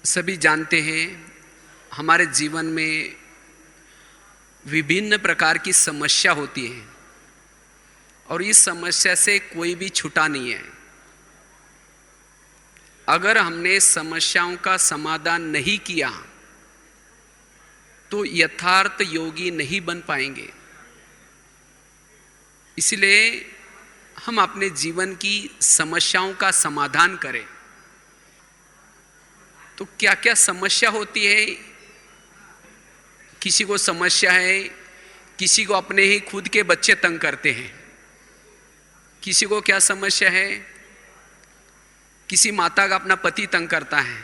सभी जानते हैं हमारे जीवन में विभिन्न प्रकार की समस्या होती है और इस समस्या से कोई भी छूटा नहीं है। अगर हमने समस्याओं का समाधान नहीं किया तो यथार्थ योगी नहीं बन पाएंगे। इसलिए हम अपने जीवन की समस्याओं का समाधान करें। तो क्या क्या समस्या होती है? किसी को समस्या है, किसी को अपने ही खुद के बच्चे तंग करते हैं। किसी को क्या समस्या है? किसी माता का अपना पति तंग करता है।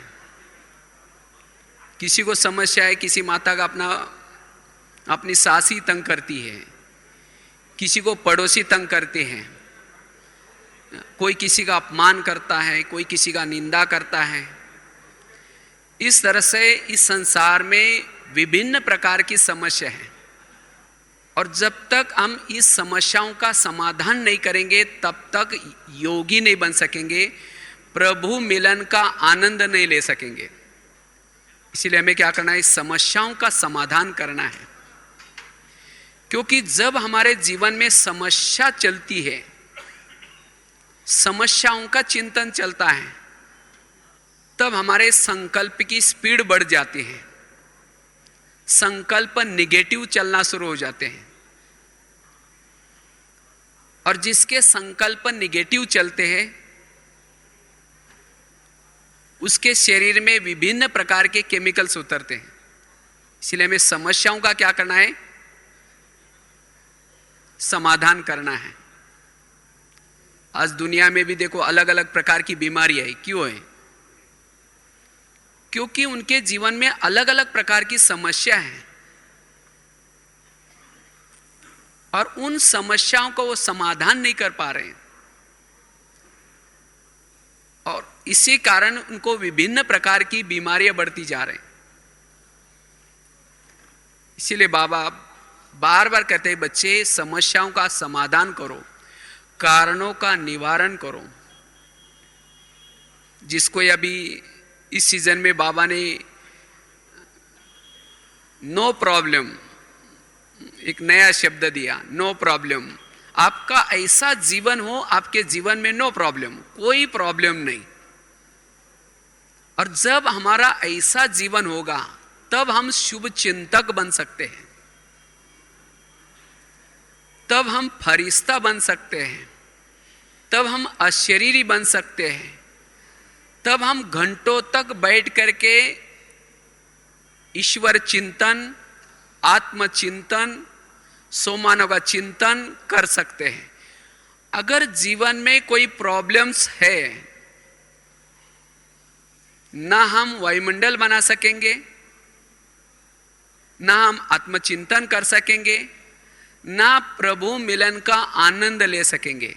किसी को समस्या है, किसी माता का अपनी सास ही तंग करती है। किसी को पड़ोसी तंग करते हैं। कोई किसी का अपमान करता है, कोई किसी का निंदा करता है। इस तरह से इस संसार में विभिन्न प्रकार की समस्या है और जब तक हम इस समस्याओं का समाधान नहीं करेंगे तब तक योगी नहीं बन सकेंगे, प्रभु मिलन का आनंद नहीं ले सकेंगे। इसीलिए हमें क्या करना है? इस समस्याओं का समाधान करना है। क्योंकि जब हमारे जीवन में समस्या चलती है, समस्याओं का चिंतन चलता है, तब हमारे संकल्प की स्पीड बढ़ जाती है। संकल्प निगेटिव चलना शुरू हो जाते हैं और जिसके संकल्प निगेटिव चलते हैं उसके शरीर में विभिन्न प्रकार के केमिकल्स उतरते हैं। इसलिए हमें समस्याओं का क्या करना है? समाधान करना है। आज दुनिया में भी देखो अलग अलग प्रकार की बीमारियां है। क्यों है? क्योंकि उनके जीवन में अलग अलग प्रकार की समस्या है और उन समस्याओं को वो समाधान नहीं कर पा रहे हैं और इसी कारण उनको विभिन्न प्रकार की बीमारियां बढ़ती जा रही हैं। इसीलिए बाबा बार बार कहते हैं, बच्चे समस्याओं का समाधान करो, कारणों का निवारण करो। जिसको अभी इस सीजन में बाबा ने नो प्रॉब्लम एक नया शब्द दिया, नो प्रॉब्लम। आपका ऐसा जीवन हो, आपके जीवन में नो प्रॉब्लम, कोई प्रॉब्लम नहीं। और जब हमारा ऐसा जीवन होगा तब हम शुभ चिंतक बन सकते हैं, तब हम फरिश्ता बन सकते हैं, तब हम अशरीरी बन सकते हैं, तब हम घंटों तक बैठ करके ईश्वर चिंतन, आत्मचिंतन, सोमानों का चिंतन कर सकते हैं। अगर जीवन में कोई प्रॉब्लम्स है, ना हम वायुमंडल बना सकेंगे, ना हम आत्मचिंतन कर सकेंगे, ना प्रभु मिलन का आनंद ले सकेंगे।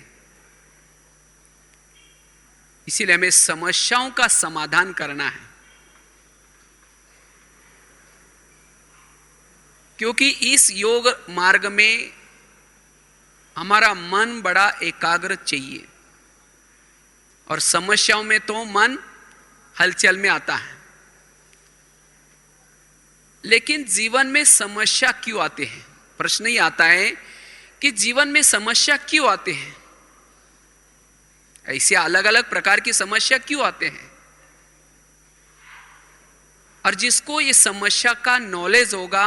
इसीलिए हमें समस्याओं का समाधान करना है। क्योंकि इस योग मार्ग में हमारा मन बड़ा एकाग्र चाहिए और समस्याओं में तो मन हलचल में आता है। लेकिन जीवन में समस्या क्यों आते हैं? प्रश्न ही आता है कि जीवन में समस्या क्यों आते हैं? ऐसे अलग अलग प्रकार की समस्या क्यों आते हैं? और जिसको ये समस्या का नॉलेज होगा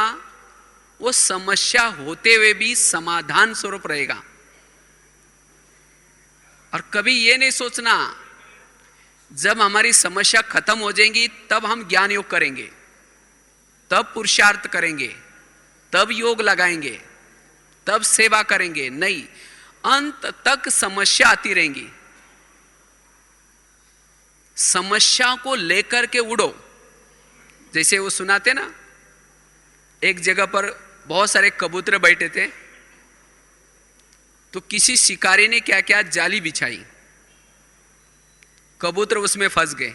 वो समस्या होते हुए भी समाधान स्वरूप रहेगा। और कभी ये नहीं सोचना जब हमारी समस्या खत्म हो जाएंगी तब हम ज्ञान योग करेंगे, तब पुरुषार्थ करेंगे, तब योग लगाएंगे, तब सेवा करेंगे। नहीं, अंत तक समस्या आती रहेंगी। समस्या को लेकर के उड़ो। जैसे वो सुनाते ना, एक जगह पर बहुत सारे कबूतर बैठे थे, तो किसी शिकारी ने क्या क्या जाली बिछाई, कबूतर उसमें फंस गए।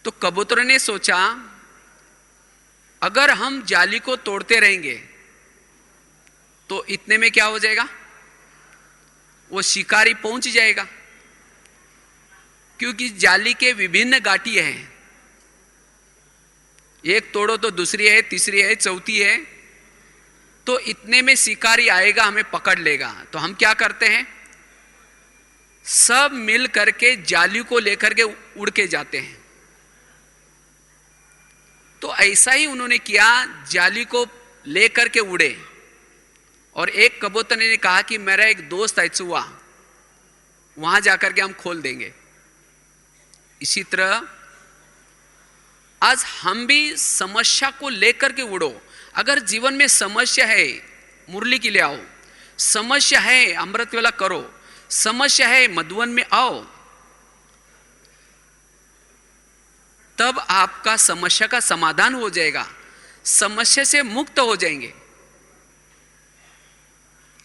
तो कबूतरों ने सोचा अगर हम जाली को तोड़ते रहेंगे तो इतने में क्या हो जाएगा? वो शिकारी पहुंच जाएगा। क्योंकि जाली के विभिन्न गांठिए हैं, एक तोड़ो तो दूसरी है, तीसरी है, चौथी है, तो इतने में शिकारी आएगा, हमें पकड़ लेगा। तो हम क्या करते हैं, सब मिल करके जाली को लेकर के उड़ के जाते हैं। तो ऐसा ही उन्होंने किया, जाली को लेकर के उड़े। और एक कबूतर ने कहा कि मेरा एक दोस्त है चूहा, वहां जाकर के हम खोल देंगे। इसी तरह आज हम भी समस्या को लेकर के उड़ो। अगर जीवन में समस्या है, मुरली के लिए आओ। समस्या है, अमृत वेला करो। समस्या है, मधुवन में आओ। तब आपका समस्या का समाधान हो जाएगा, समस्या से मुक्त हो जाएंगे।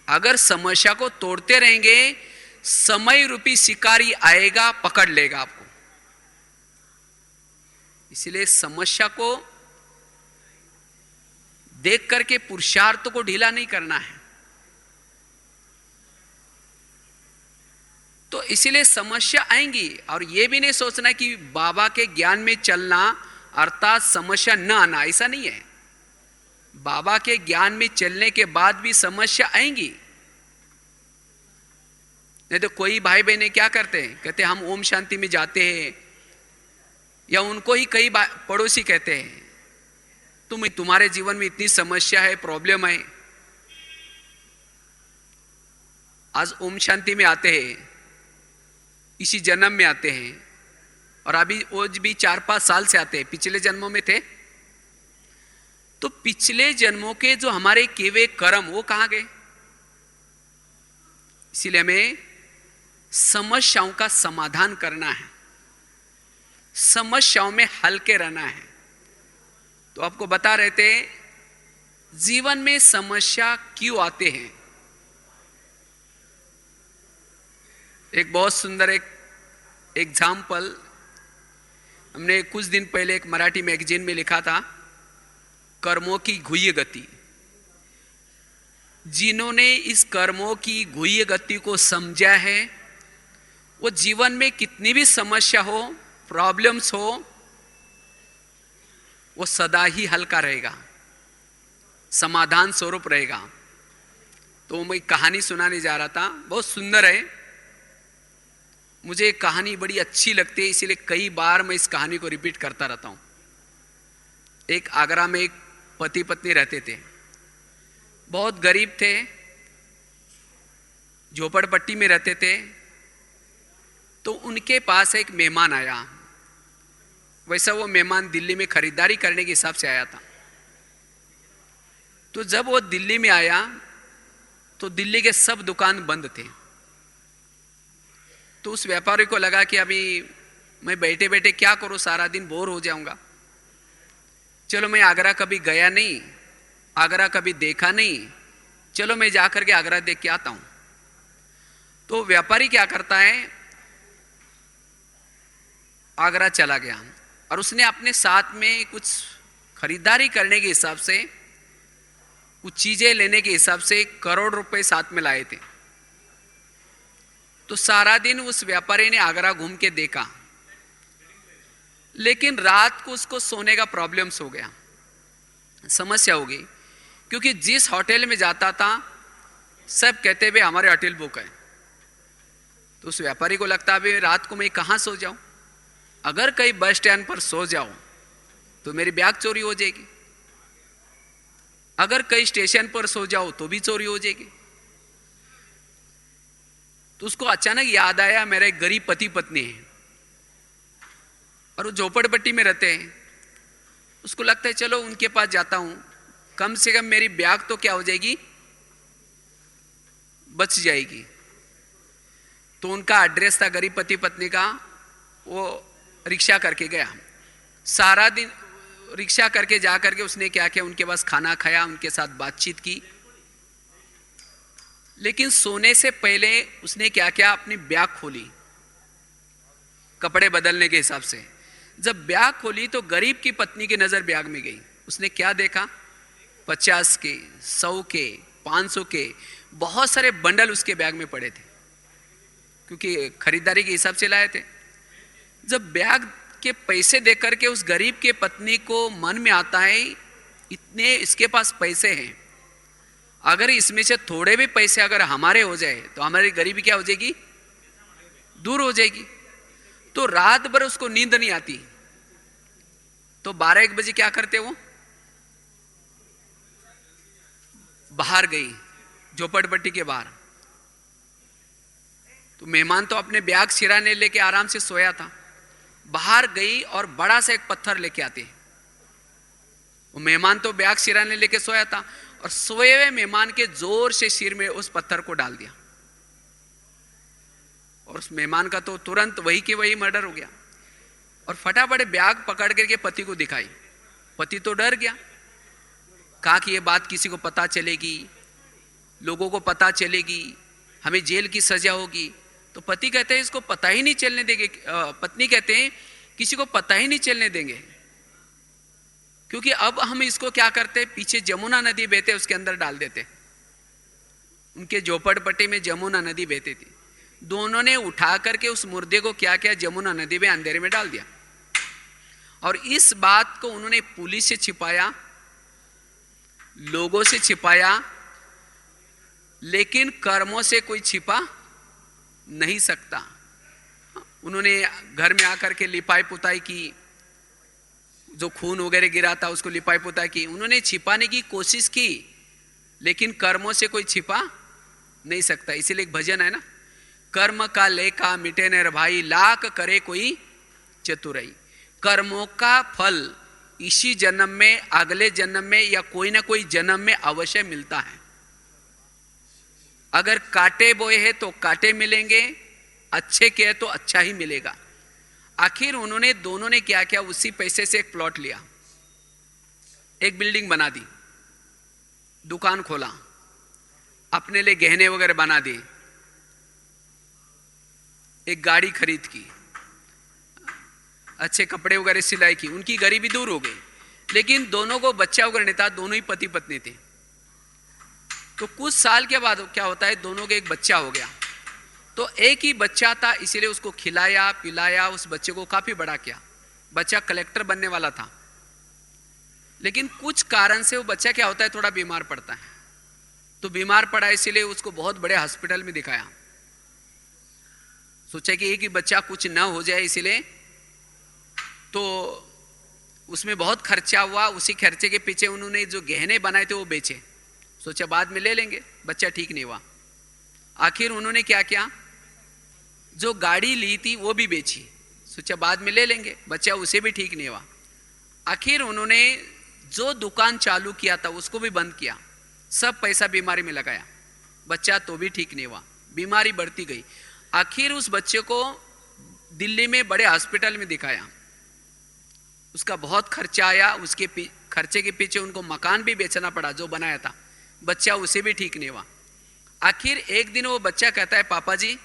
अगर समस्या को तोड़ते रहेंगे, समय रूपी शिकारी आएगा, पकड़ लेगा आपको। इसलिए समस्या को देख करके पुरुषार्थ को ढीला नहीं करना है। तो इसलिए समस्या आएंगी, और यह भी नहीं सोचना कि बाबा के ज्ञान में चलना अर्थात समस्या न आना, ऐसा नहीं है। बाबा के ज्ञान में चलने के बाद भी समस्या आएंगी। नहीं तो कोई भाई बहन क्या करते हैं, कहते हम ओम शांति में जाते हैं, या उनको ही कई पड़ोसी कहते हैं तुम्हारे जीवन में इतनी समस्या है, प्रॉब्लम है, आज ओम शांति में आते हैं, इसी जन्म में आते हैं, और अभी आज भी 4-5 साल से आते हैं, पिछले जन्मों में थे। तो पिछले जन्मों के जो हमारे किए हुए कर्म वो कहां गए? इसीलिए हमें समस्याओं का समाधान करना है, समस्याओं में हल्के रहना है। तो आपको बता रहे थे जीवन में समस्या क्यों आते हैं। एक बहुत सुंदर एक एग्जाम्पल हमने कुछ दिन पहले एक मराठी मैगजीन में लिखा था, कर्मों की गुह्य गति। जिन्होंने इस कर्मों की गुह्य गति को समझा है, वो जीवन में कितनी भी समस्या हो, प्रॉब्लम्स हो, वो सदा ही हल्का रहेगा, समाधान स्वरूप रहेगा। तो मैं कहानी सुनाने जा रहा था, बहुत सुंदर है, मुझे कहानी बड़ी अच्छी लगती है, इसीलिए कई बार मैं इस कहानी को रिपीट करता रहता हूं। एक आगरा में एक पति पत्नी रहते थे, बहुत गरीब थे, झोपड़पट्टी में रहते थे। तो उनके पास एक मेहमान आया। वैसा वो मेहमान दिल्ली में खरीदारी करने के हिसाब से आया था। तो जब वो दिल्ली में आया तो दिल्ली के सब दुकान बंद थे। तो उस व्यापारी को लगा कि अभी मैं बैठे बैठे क्या करूं, सारा दिन बोर हो जाऊंगा। चलो मैं आगरा कभी गया नहीं, आगरा कभी देखा नहीं, चलो मैं जाकर के आगरा देख के आता हूं। तो व्यापारी क्या करता है, आगरा चला गया और उसने अपने साथ में कुछ खरीदारी करने के हिसाब से, कुछ चीजें लेने के हिसाब से करोड़ रुपए साथ में लाए थे। तो सारा दिन उस व्यापारी ने आगरा घूम के देखा, लेकिन रात को उसको सोने का प्रॉब्लम्स हो गया, समस्या हो गई। क्योंकि जिस होटल में जाता था सब कहते हुए हमारे होटल बुक है। तो उस व्यापारी को लगता है रात को मैं कहां सो जाऊं, अगर कहीं बस स्टैंड पर सो जाऊं तो मेरी बैग चोरी हो जाएगी, अगर कहीं स्टेशन पर सो जाऊं तो भी चोरी हो जाएगी। तो उसको अचानक याद आया मेरा एक गरीब पति पत्नी है और वो झोपड़पट्टी में रहते हैं। उसको लगता है चलो उनके पास जाता हूं, कम से कम मेरी बैग तो क्या हो जाएगी, बच जाएगी। तो उनका एड्रेस था गरीब पति पत्नी का, वो रिक्शा करके गया। सारा दिन रिक्शा करके जा करके उसने क्या किया, उनके पास खाना खाया, उनके साथ बातचीत की। लेकिन सोने से पहले उसने क्या किया, अपनी बैग खोली कपड़े बदलने के हिसाब से। जब बैग खोली तो गरीब की पत्नी की नजर बैग में गई। उसने क्या देखा, 50 के, 100 के, 500 के बहुत सारे बंडल उसके बैग में पड़े थे, क्योंकि खरीदारी के हिसाब से लाए थे। जब ब्याज के पैसे देकर के उस गरीब के पत्नी को मन में आता है इतने इसके पास पैसे हैं, अगर इसमें से थोड़े भी पैसे अगर हमारे हो जाए तो हमारी गरीबी क्या हो जाएगी, दूर हो जाएगी। तो रात भर उसको नींद नहीं आती, तो 12-1 बजे क्या करते वो, बाहर गई झोपड़पट्टी के बाहर। तो मेहमान तो अपने बैग सिराने लेके आराम से सोया था, बाहर गई और बड़ा सा एक पत्थर लेके आते। वो मेहमान तो बैग सिराने लेके सोया था और सोए हुए मेहमान के जोर से सिर में उस पत्थर को डाल दिया और उस मेहमान का तो तुरंत वही के वही मर्डर हो गया। और फटाफट बैग पकड़ करके पति को दिखाई। पति तो डर गया, कहा कि ये बात किसी को पता चलेगी, लोगों को पता चलेगी, हमें जेल की सजा होगी। तो पति कहते हैं इसको पता ही नहीं चलने देंगे, पत्नी कहते हैं किसी को पता ही नहीं चलने देंगे, क्योंकि अब हम इसको क्या करते, पीछे जमुना नदी बहते उसके अंदर डाल देते। उनके झोपड़पट्टी में जमुना नदी बहती थी। दोनों ने उठा करके उस मुर्दे को क्या किया, जमुना नदी में अंधेरे में डाल दिया। और इस बात को उन्होंने पुलिस से छिपाया, लोगों से छिपाया, लेकिन कर्मों से कोई छिपा नहीं सकता। उन्होंने घर में आकर के लिपाई पुताई की, जो खून वगैरह गिरा था उसको लिपाई पुताई की, उन्होंने छिपाने की कोशिश की, लेकिन कर्मों से कोई छिपा नहीं सकता। इसीलिए एक भजन है ना, कर्म का लेखा मिटे न भाई, लाख करे कोई चतुराई। कर्मों का फल इसी जन्म में, अगले जन्म में या कोई ना कोई जन्म में अवश्य मिलता है। अगर कांटे बोए हैं तो कांटे मिलेंगे, अच्छे किए तो अच्छा ही मिलेगा। आखिर उन्होंने दोनों ने क्या किया, उसी पैसे से एक प्लॉट लिया, एक बिल्डिंग बना दी, दुकान खोला, अपने लिए गहने वगैरह बना दिए, एक गाड़ी खरीद की, अच्छे कपड़े वगैरह सिलाई की। उनकी गरीबी दूर हो गई, लेकिन दोनों को बच्चा वगैरह नहीं था, दोनों ही पति पत्नी थे। तो कुछ साल के बाद क्या होता है, दोनों के एक बच्चा हो गया। तो एक ही बच्चा था, इसीलिए उसको खिलाया पिलाया, उस बच्चे को काफी बड़ा किया। बच्चा कलेक्टर बनने वाला था, लेकिन कुछ कारण से वो बच्चा क्या होता है, थोड़ा बीमार पड़ता है। तो बीमार पड़ा, इसीलिए उसको बहुत बड़े हॉस्पिटल में दिखाया। सोचा कि एक ही बच्चा कुछ न हो जाए, इसीलिए तो उसमें बहुत खर्चा हुआ। उसी खर्चे के पीछे उन्होंने जो गहने बनाए थे वो बेचे। सोचा बाद में ले लेंगे, बच्चा ठीक नहीं हुआ। आखिर उन्होंने क्या किया, जो गाड़ी ली थी वो भी बेची। सोचा बाद में ले लेंगे, बच्चा उसे भी ठीक नहीं हुआ। आखिर उन्होंने जो दुकान चालू किया था उसको भी बंद किया, सब पैसा बीमारी में लगाया, बच्चा तो भी ठीक नहीं हुआ, बीमारी बढ़ती गई। आखिर उस बच्चे को दिल्ली में बड़े हॉस्पिटल में दिखाया, उसका बहुत खर्चा आया। उसके खर्चे के पीछे उनको मकान भी बेचना पड़ा जो बनाया था, बच्चा उसे भी ठीक नहीं हुआ। आखिर एक दिन वो बच्चा कहता है, पापा जी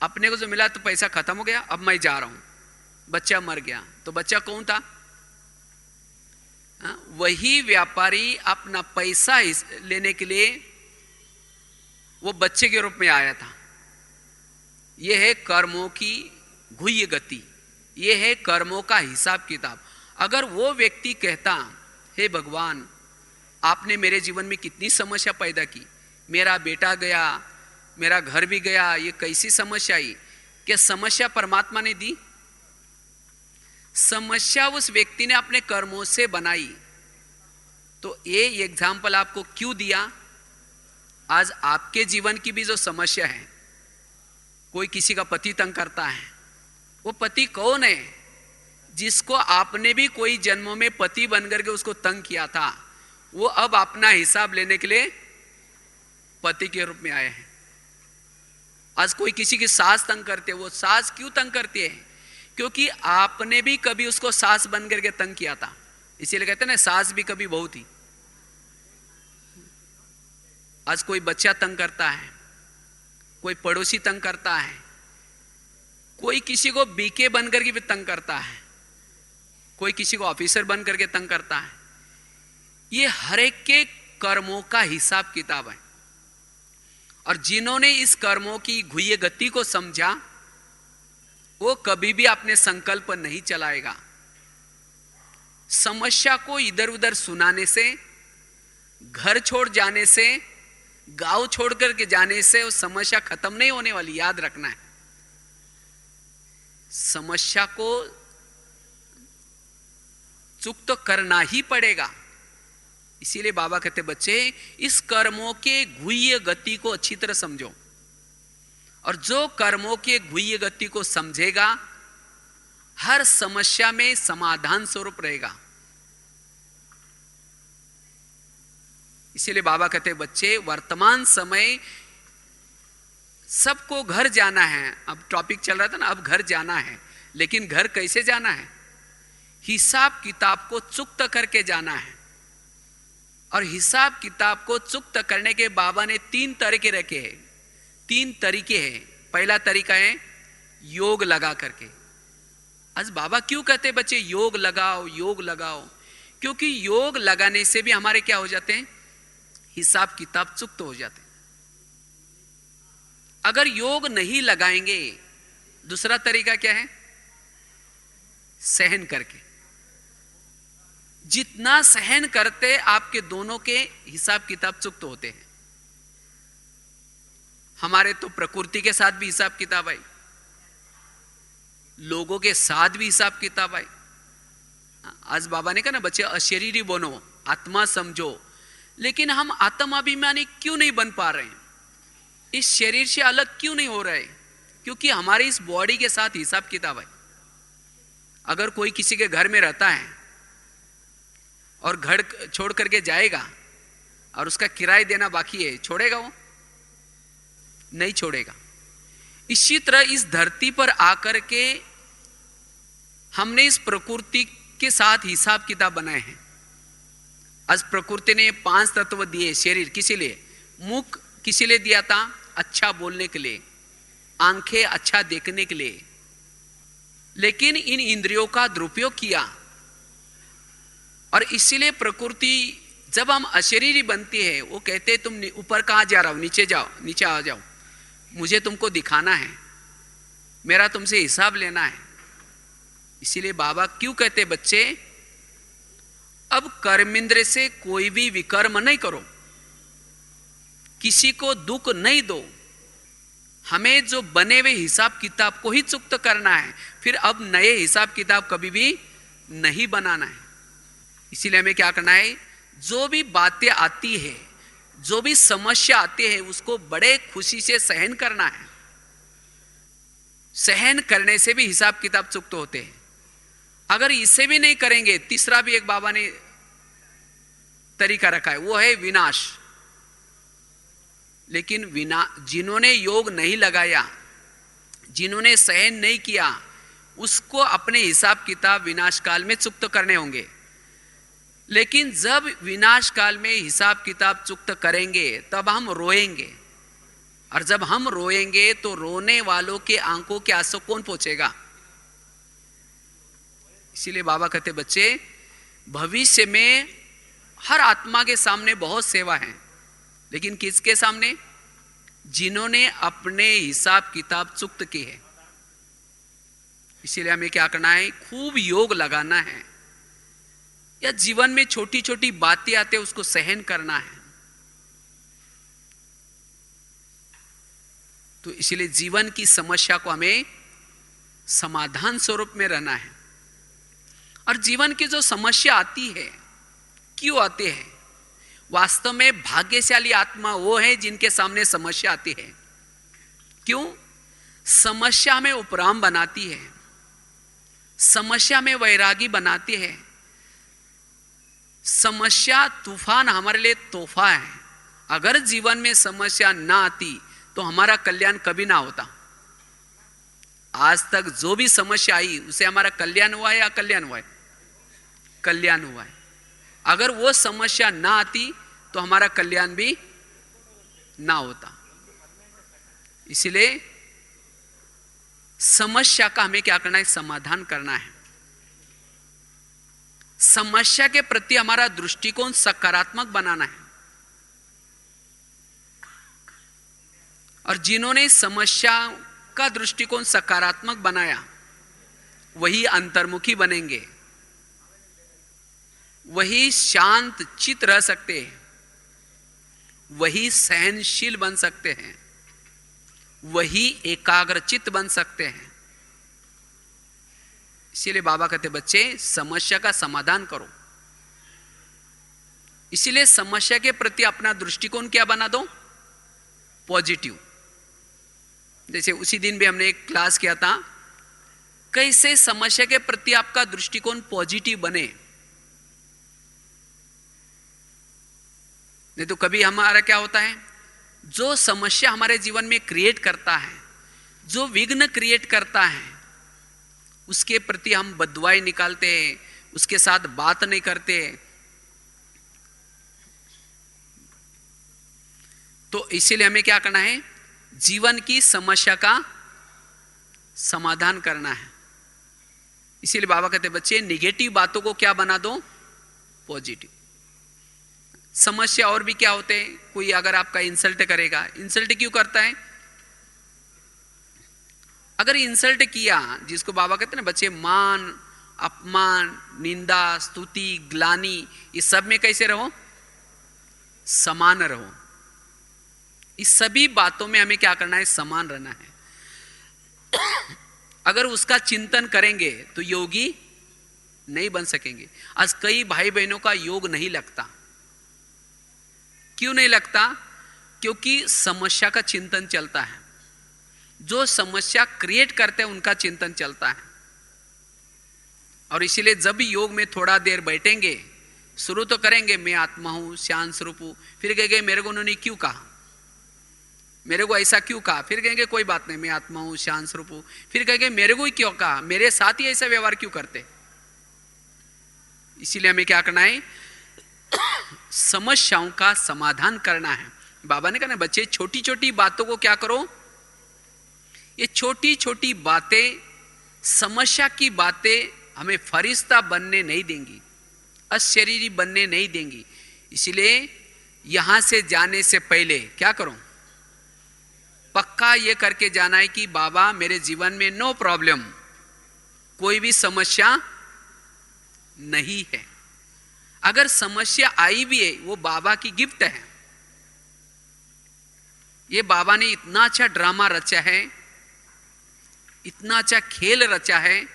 अपने को जो मिला तो पैसा खत्म हो गया, अब मैं जा रहा हूं। बच्चा मर गया। तो बच्चा कौन था, वही व्यापारी अपना पैसा लेने के लिए वो बच्चे के रूप में आया था। यह है कर्मों की गुह्य गति, यह है कर्मों का हिसाब किताब। अगर वो व्यक्ति कहता, हे भगवान आपने मेरे जीवन में कितनी समस्या पैदा की, मेरा बेटा गया, मेरा घर भी गया, ये कैसी समस्या आई, क्या समस्या परमात्मा ने दी? समस्या उस व्यक्ति ने अपने कर्मों से बनाई। तो ये एग्जाम्पल आपको क्यों दिया? आज आपके जीवन की भी जो समस्या है, कोई किसी का पति तंग करता है, वो पति कौन है? जिसको आपने भी कोई जन्मों में पति बनकर के उसको तंग किया था, वो अब अपना हिसाब लेने के लिए पति के रूप में आए हैं। आज कोई किसी की सास तंग करते, वो सास क्यों तंग करती है? क्योंकि आपने भी कभी उसको सास बन करके तंग किया था। इसीलिए कहते हैं ना, सास भी कभी बहू थी। आज कोई बच्चा तंग करता है, कोई पड़ोसी तंग करता है, कोई किसी को बीके बन करके भी तंग करता है, कोई किसी को ऑफिसर बन करके तंग करता है। ये हर एक के कर्मों का हिसाब किताब है। और जिन्होंने इस कर्मों की गुह्य गति को समझा, वो कभी भी अपने संकल्प नहीं चलाएगा। समस्या को इधर उधर सुनाने से, घर छोड़ जाने से, गांव छोड़ करके जाने से वो समस्या खत्म नहीं होने वाली, याद रखना है। समस्या को चुक तो करना ही पड़ेगा। इसीलिए बाबा कहते बच्चे इस कर्मों के गुह्य गति को अच्छी तरह समझो, और जो कर्मों के गुह्य गति को समझेगा हर समस्या में समाधान स्वरूप रहेगा। इसीलिए बाबा कहते बच्चे वर्तमान समय सबको घर जाना है। अब टॉपिक चल रहा था ना, अब घर जाना है, लेकिन घर कैसे जाना है? हिसाब किताब को चुक्त करके जाना है। और हिसाब किताब को चुक्त करने के बाबा ने 3 तरीके रखे हैं। 3 तरीके हैं। पहला तरीका है योग लगा करके। आज बाबा क्यों कहते बच्चे योग लगाओ, योग लगाओ? क्योंकि योग लगाने से भी हमारे क्या हो जाते हैं? हिसाब किताब चुक्त हो जाते हैं। अगर योग नहीं लगाएंगे, दूसरा तरीका क्या है? सहन करके। जितना सहन करते आपके दोनों के हिसाब किताब चुक्त होते हैं। हमारे तो प्रकृति के साथ भी हिसाब किताब है, लोगों के साथ भी हिसाब किताब है। आज बाबा ने कहा ना बच्चे अशरीरी बनो, आत्मा समझो, लेकिन हम आत्माभिमानी क्यों नहीं बन पा रहे हैं? इस शरीर से अलग क्यों नहीं हो रहे? क्योंकि हमारे इस बॉडी के साथ हिसाब किताब है। अगर कोई किसी के घर में रहता है और घर छोड़ करके जाएगा और उसका किराया देना बाकी है, छोड़ेगा? वो नहीं छोड़ेगा। इसी तरह इस धरती पर आकर के हमने इस प्रकृति के साथ हिसाब किताब बनाए हैं। आज प्रकृति ने 5 तत्व दिए। शरीर किसी लिए? मुख किसी लिए दिया था? अच्छा बोलने के लिए। आंखें अच्छा देखने के लिए। लेकिन इन इंद्रियों का दुरुपयोग किया, और इसीलिए प्रकृति जब हम अशरीरी बनती है, वो कहते हैं तुम ऊपर कहाँ जा रहा हो, नीचे जाओ, नीचे आ जाओ, मुझे तुमको दिखाना है, मेरा तुमसे हिसाब लेना है। इसीलिए बाबा क्यों कहते बच्चे अब कर्मेंद्र से कोई भी विकर्म नहीं करो, किसी को दुख नहीं दो। हमें जो बने हुए हिसाब किताब को ही चुक्त करना है, फिर अब नए हिसाब किताब कभी भी नहीं बनाना है। इसीलिए हमें क्या करना है? जो भी बातें आती है, जो भी समस्या आती है, उसको बड़े खुशी से सहन करना है। सहन करने से भी हिसाब किताब चुक्त होते हैं। अगर इसे भी नहीं करेंगे, तीसरा भी एक बाबा ने तरीका रखा है, वो है विनाश। लेकिन जिन्होंने योग नहीं लगाया, जिन्होंने सहन नहीं किया, उसको अपने हिसाब किताब विनाश काल में चुक्त करने होंगे। लेकिन जब विनाश काल में हिसाब किताब चुक्त करेंगे तब हम रोएंगे, और जब हम रोएंगे तो रोने वालों के आंखों के आंसू कौन पोंछेगा? इसीलिए बाबा कहते बच्चे भविष्य में हर आत्मा के सामने बहुत सेवा है, लेकिन किसके सामने? जिन्होंने अपने हिसाब किताब चुक्त की है। इसीलिए हमें क्या करना है? खूब योग लगाना है। या जीवन में छोटी छोटी बातें आते हैं, उसको सहन करना है। तो इसलिए जीवन की समस्या को हमें समाधान स्वरूप में रहना है। और जीवन की जो समस्या आती है, क्यों आती है? वास्तव में भाग्यशाली आत्मा वो है जिनके सामने समस्या आती है। क्यों? समस्या हमें उपराम बनाती है, समस्या में वैरागी बनाती है। समस्या तूफान हमारे लिए तोहफा है। अगर जीवन में समस्या ना आती तो हमारा कल्याण कभी ना होता। आज तक जो भी समस्या आई उसे हमारा कल्याण हुआ है या अकल्याण हुआ है? कल्याण हुआ है। अगर वो समस्या ना आती तो हमारा कल्याण भी ना होता। इसलिए समस्या का हमें क्या करना है? समाधान करना है। समस्या के प्रति हमारा दृष्टिकोण सकारात्मक बनाना है। और जिन्होंने समस्या का दृष्टिकोण सकारात्मक बनाया, वही अंतर्मुखी बनेंगे, वही शांत चित रह सकते हैं, वही सहनशील बन सकते हैं, वही एकाग्रचित बन सकते हैं। इसीलिए बाबा कहते बच्चे समस्या का समाधान करो। इसीलिए समस्या के प्रति अपना दृष्टिकोण क्या बना दो? पॉजिटिव। जैसे उसी दिन भी हमने एक क्लास किया था, कैसे समस्या के प्रति आपका दृष्टिकोण पॉजिटिव बने। नहीं तो कभी हमारा क्या होता है, जो समस्या हमारे जीवन में क्रिएट करता है, जो विघ्न क्रिएट करता है, उसके प्रति हम बददुआएं निकालते हैं, उसके साथ बात नहीं करते। तो इसीलिए हमें क्या करना है, जीवन की समस्या का समाधान करना है। इसीलिए बाबा कहते बच्चे निगेटिव बातों को क्या बना दो? पॉजिटिव। समस्या और भी क्या होते हैं, कोई अगर आपका इंसल्ट करेगा, इंसल्ट क्यों करता है? अगर इंसल्ट किया, जिसको बाबा कहते हैं ना बच्चे, मान अपमान निंदा स्तुति ग्लानि, इस सब में कैसे रहो? समान रहो। इस सभी बातों में हमें क्या करना है? समान रहना है। अगर उसका चिंतन करेंगे तो योगी नहीं बन सकेंगे। आज कई भाई बहनों का योग नहीं लगता। क्यों नहीं लगता? क्योंकि समस्या का चिंतन चलता है। जो समस्या क्रिएट करते हैं उनका चिंतन चलता है। और इसीलिए जब भी योग में थोड़ा देर बैठेंगे, शुरू तो करेंगे मैं आत्मा हूं, शांत स्वरूप हूं, फिर कहेंगे मेरे को उन्होंने क्यों कहा, मेरे को ऐसा क्यों कहा, फिर कहेंगे कोई बात नहीं मैं आत्मा हूं, शांत स्वरूप हूं, फिर कहेंगे मेरे को ही क्यों कहा, मेरे साथ ही ऐसा व्यवहार क्यों करते। इसीलिए हमें क्या करना है? समस्याओं का समाधान करना है। बाबा ने कहा ना बच्चे छोटी छोटी बातों को क्या करो? ये छोटी छोटी बातें, समस्या की बातें हमें फरिश्ता बनने नहीं देंगी, अशरीरी बनने नहीं देंगी। इसीलिए यहां से जाने से पहले क्या करो? पक्का ये करके जाना है कि बाबा मेरे जीवन में नो प्रॉब्लम, कोई भी समस्या नहीं है। अगर समस्या आई भी है वो बाबा की गिफ्ट है। ये बाबा ने इतना अच्छा ड्रामा रचा है, इतना अच्छा खेल रचा है।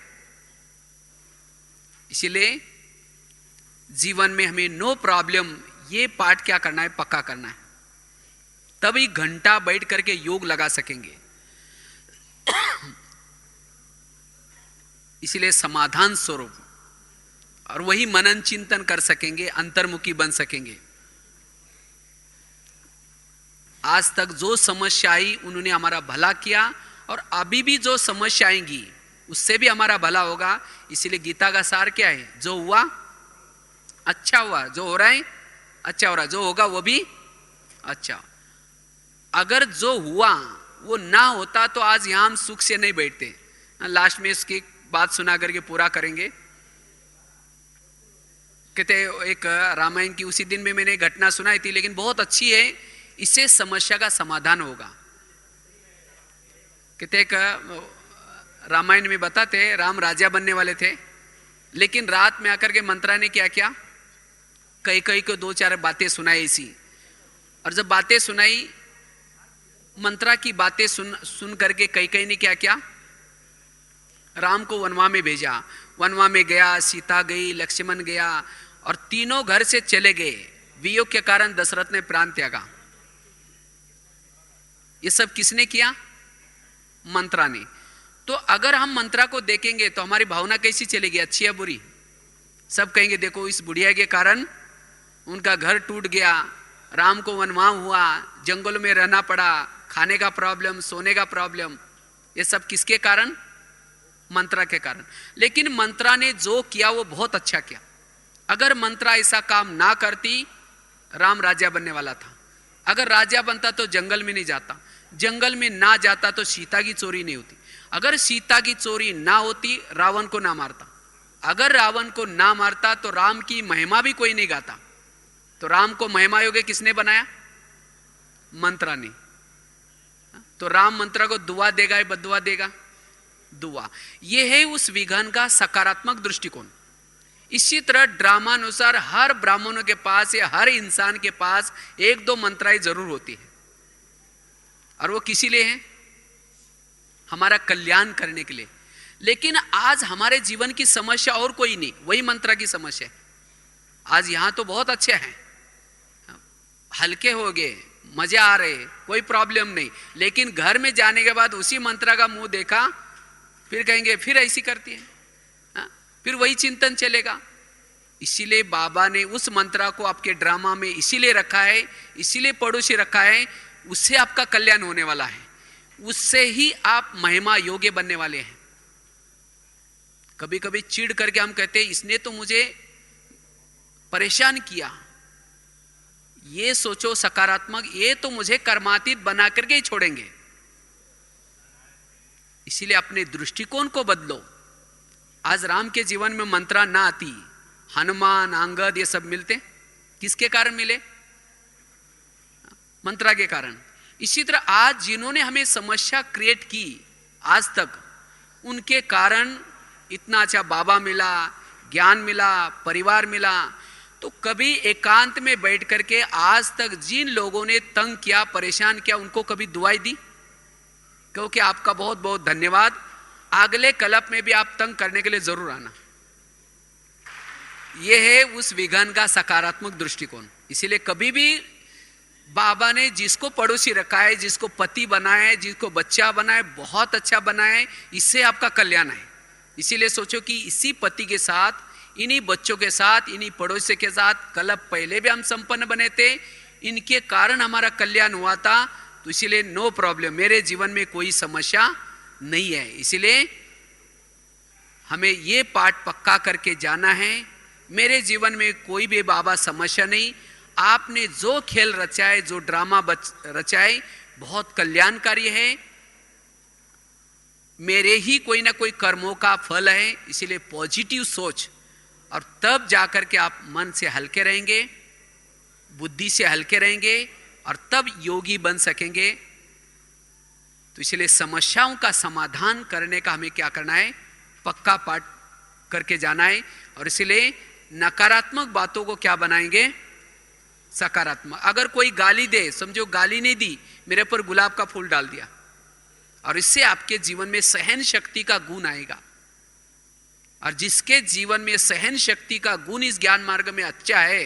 इसलिए जीवन में हमें नो प्रॉब्लम, ये पार्ट क्या करना है? पक्का करना है। तभी घंटा बैठ करके योग लगा सकेंगे। इसलिए समाधान स्वरूप, और वही मनन चिंतन कर सकेंगे, अंतर्मुखी बन सकेंगे। आज तक जो समस्या आई उन्होंने हमारा भला किया, और अभी भी जो समस्या आएंगी उससे भी हमारा भला होगा। इसीलिए गीता का सार क्या है? जो हुआ अच्छा हुआ, जो हो रहा है अच्छा हो रहा है, जो होगा वो भी अच्छा। अगर जो हुआ वो ना होता तो आज यहां हम सुख से नहीं बैठते। लास्ट में इसकी बात सुना करके पूरा करेंगे। कहते एक रामायण की उसी दिन में मैंने घटना सुनाई थी, लेकिन बहुत अच्छी है, इससे समस्या का समाधान होगा। कहते एक रामायण में बताते राम राजा बनने वाले थे, लेकिन रात में आकर के मंत्रा ने क्या किया? कई कई को दो चार बातें सुनाई ऐसी। और जब बातें सुनाई, मंत्रा की बातें सुन करके कई कई ने क्या किया? राम को वनवा में भेजा। वनवा में गया, सीता गई, लक्ष्मण गया, और तीनों घर से चले गए। वियोग के कारण दशरथ ने प्राण त्यागा। ये सब किसने किया? मंत्रा ने। तो अगर हम मंत्रा को देखेंगे तो हमारी भावना कैसी चलेगी? अच्छी या बुरी? सब कहेंगे देखो इस बुढ़िया के कारण उनका घर टूट गया, राम को वनवा हुआ, जंगल में रहना पड़ा, खाने का प्रॉब्लम, सोने का प्रॉब्लम। ये सब किसके कारण? मंत्रा के कारण। लेकिन मंत्रा ने जो किया वो बहुत अच्छा किया। अगर मंत्रा ऐसा काम ना करती, राम राजा बनने वाला था। अगर राजा बनता तो जंगल में नहीं जाता, जंगल में ना जाता तो सीता की चोरी नहीं होती, अगर सीता की चोरी ना होती रावण को ना मारता, अगर रावण को ना मारता तो राम की महिमा भी कोई नहीं गाता। तो राम को महिमा योग्य किसने बनाया? मंत्रा ने। तो राम मंत्रा को दुआ देगा या बददुआ देगा? दुआ। ये है उस विघन का सकारात्मक दृष्टिकोण। इसी तरह ड्रामानुसार हर ब्राह्मणों के पास या हर इंसान के पास एक दो मंत्राएं जरूर होती है, और वो किसी लिए है? हमारा कल्याण करने के लिए। लेकिन आज हमारे जीवन की समस्या और कोई नहीं, वही मंत्र की समस्या है। आज यहां तो बहुत अच्छे हैं, हल्के हो गए, मजा आ रहे, कोई प्रॉब्लम नहीं, लेकिन घर में जाने के बाद उसी मंत्र का मुंह देखा, फिर कहेंगे फिर ऐसी करती है, फिर वही चिंतन चलेगा। इसीलिए बाबा ने उस मंत्र को आपके ड्रामा में इसीलिए रखा है, इसीलिए पड़ोसी रखा है, उससे आपका कल्याण होने वाला है, उससे ही आप महिमा योग्य बनने वाले हैं। कभी कभी चिढ़ करके हम कहते हैं इसने तो मुझे परेशान किया, ये सोचो सकारात्मक, ये तो मुझे कर्मातीत बना करके ही छोड़ेंगे। इसीलिए अपने दृष्टिकोण को बदलो। आज राम के जीवन में मंत्रा ना आती, हनुमान, अंगद ये सब मिलते, किसके कारण मिले? मंत्रा के कारण। इसी तरह आज जिन्होंने हमें समस्या क्रिएट की आज तक, उनके कारण इतना अच्छा बाबा मिला, ज्ञान मिला, परिवार मिला। तो कभी एकांत में बैठ करके आज तक जिन लोगों ने तंग किया, परेशान किया, उनको कभी दुआई दी? क्योंकि आपका बहुत बहुत धन्यवाद, अगले कल्प में भी आप तंग करने के लिए जरूर आना। यह है उस विघन का सकारात्मक दृष्टिकोण। इसीलिए कभी भी बाबा ने जिसको पड़ोसी रखा है, जिसको पति बनाया है, जिसको बच्चा बनाया है, बहुत अच्छा बनाया है, इससे आपका कल्याण है। इसीलिए सोचो कि इसी पति के साथ, इन्हीं बच्चों के साथ, इन्हीं पड़ोसी के साथ कल्प पहले भी हम संपन्न बने थे, इनके कारण हमारा कल्याण हुआ था। तो इसीलिए नो प्रॉब्लम, मेरे जीवन में कोई समस्या नहीं है। इसीलिए हमें ये पाठ पक्का करके जाना है, मेरे जीवन में कोई भी बाबा समस्या नहीं। आपने जो खेल रचा है, जो ड्रामा रचा है, बहुत कल्याणकारी है, मेरे ही कोई ना कोई कर्मों का फल है। इसीलिए पॉजिटिव सोच, और तब जाकर के आप मन से हल्के रहेंगे, बुद्धि से हल्के रहेंगे, और तब योगी बन सकेंगे। तो इसलिए समस्याओं का समाधान करने का हमें क्या करना है? पक्का पाठ करके जाना है। और इसलिए नकारात्मक बातों को क्या बनाएंगे? सकारात्मक। अगर कोई गाली दे, समझो गाली नहीं दी, मेरे पर गुलाब का फूल डाल दिया, और इससे आपके जीवन में सहन शक्ति का गुण आएगा। और जिसके जीवन में सहन शक्ति का गुण इस ज्ञान मार्ग में अच्छा है,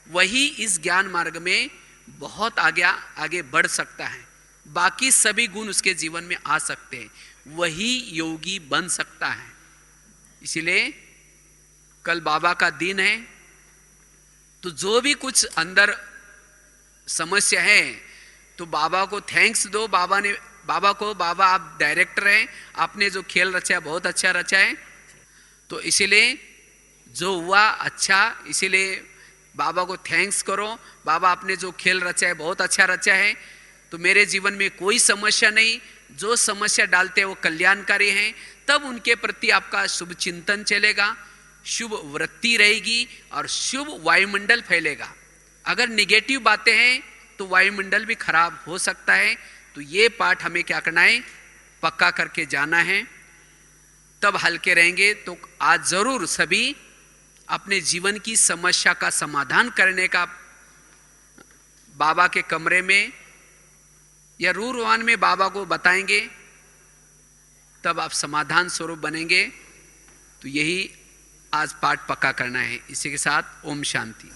वही इस ज्ञान मार्ग में बहुत आगे बढ़ सकता है। बाकी सभी गुण उसके जीवन में आ सकते हैं, वही योगी बन सकता है। इसीलिए कल बाबा का दिन है, तो जो भी कुछ अंदर समस्या है, तो बाबा को थैंक्स दो। बाबा आप डायरेक्टर हैं, आपने जो खेल रचा है बहुत अच्छा रचा है। तो इसीलिए जो हुआ अच्छा, इसीलिए बाबा को थैंक्स करो। बाबा आपने जो खेल रचा है बहुत अच्छा रचा है, तो मेरे जीवन में कोई समस्या नहीं, जो समस्या डालते हैं वो कल्याणकारी हैं। तब उनके प्रति आपका शुभ चिंतन चलेगा, शुभ वृत्ति रहेगी, और शुभ वायुमंडल फैलेगा। अगर निगेटिव बातें हैं तो वायुमंडल भी खराब हो सकता है। तो ये पाठ हमें क्या करना है? पक्का करके जाना है, तब हल्के रहेंगे। तो आज जरूर सभी अपने जीवन की समस्या का समाधान करने का बाबा के कमरे में या रूरवान में बाबा को बताएंगे, तब आप समाधान स्वरूप बनेंगे। तो यही आज पाठ पक्का करना है। इसी के साथ ओम शांति।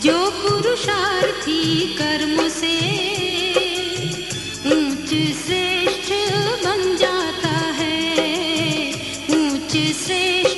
जो पुरुषार्थी कर्म से ऊंच श्रेष्ठ बन जाता है, ऊंच श्रेष्ठ